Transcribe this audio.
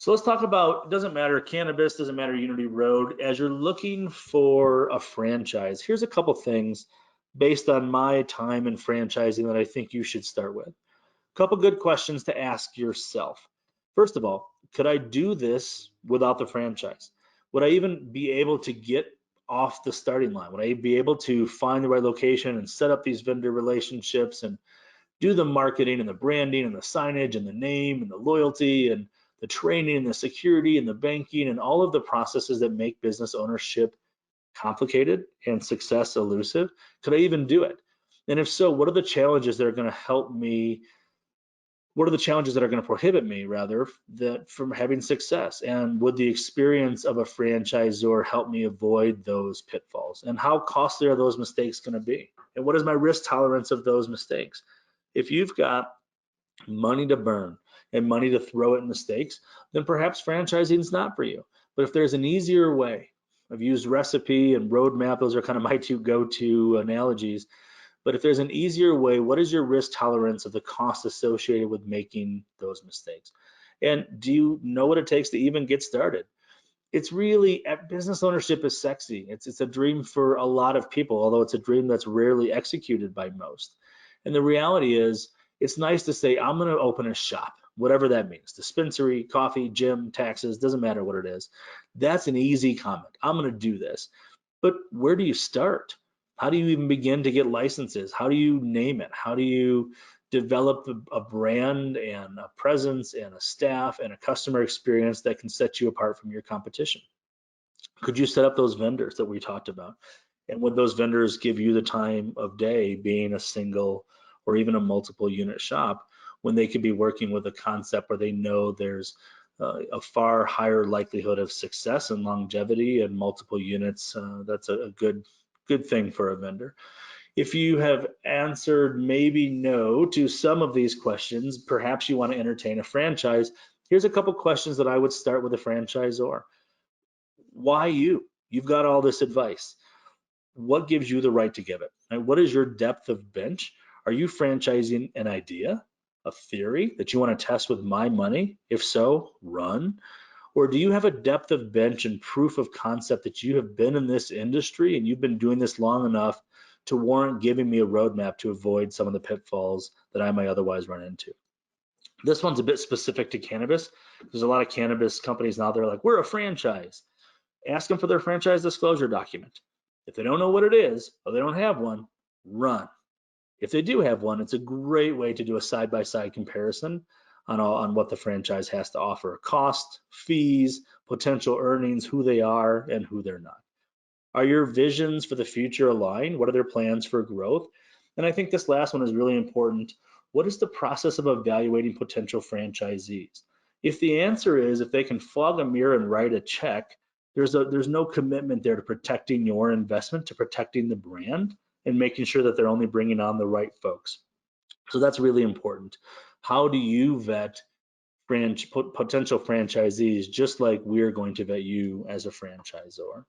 So let's talk about, it doesn't matter cannabis, doesn't matter Unity Road. As you're looking for a franchise, here's a couple things based on my time in franchising that I think you should start with. A couple good questions to ask yourself. First of all, could I do this without the franchise? Would I even be able to get off the starting line? Would I be able to find the right location and set up these vendor relationships and do the marketing and the branding and the signage and the name and the loyalty and the training and the security and the banking and all of the processes that make business ownership complicated and success elusive? Could I even do it? And if so, what are the challenges that are going to help me? What are the challenges that are going to prohibit me, rather, that from having success? And would the experience of a franchisor help me avoid those pitfalls? And how costly are those mistakes going to be? And what is my risk tolerance of those mistakes? If you've got money to burn and money to throw at mistakes, then perhaps franchising is not for you. But if there's an easier way, I've used recipe and roadmap, those are kind of my two go-to analogies. But if there's an easier way, what is your risk tolerance of the cost associated with making those mistakes? And do you know what it takes to even get started? It's really, business ownership is sexy. It's a dream for a lot of people, although it's a dream that's rarely executed by most. And the reality is, it's nice to say, I'm going to open a shop, whatever that means, dispensary, coffee, gym, taxes, doesn't matter what it is. That's an easy comment. I'm going to do this. But where do you start? How do you even begin to get licenses? How do you name it? How do you develop a brand and a presence and a staff and a customer experience that can set you apart from your competition? Could you set up those vendors that we talked about? And would those vendors give you the time of day being a single or even a multiple unit shop when they could be working with a concept where they know there's a far higher likelihood of success and longevity and multiple units? That's a good thing for a vendor. If you have answered maybe no to some of these questions, perhaps you want to entertain a franchise. Here's a couple questions that I would start with a franchisor. Why you? You've got all this advice. What gives you the right to give it? And what is your depth of bench? Are you franchising an idea, a theory that you want to test with my money? If so, run. Or do you have a depth of bench and proof of concept that you have been in this industry and you've been doing this long enough to warrant giving me a roadmap to avoid some of the pitfalls that I might otherwise run into? This one's a bit specific to cannabis. There's a lot of cannabis companies now, they're like, we're a franchise. Ask them for their franchise disclosure document. If they don't know what it is or they don't have one, run. If they do have one, it's a great way to do a side-by-side comparison on what the franchise has to offer: cost, fees, potential earnings, who they are and who they're not. Are your visions for the future aligned? What are their plans for growth? And I think this last one is really important. What is the process of evaluating potential franchisees? If the answer is if they can fog a mirror and write a check, there's no commitment there to protecting your investment, to protecting the brand, and making sure that they're only bringing on the right folks. So that's really important. How do you vet potential franchisees, just like we're going to vet you as a franchisor?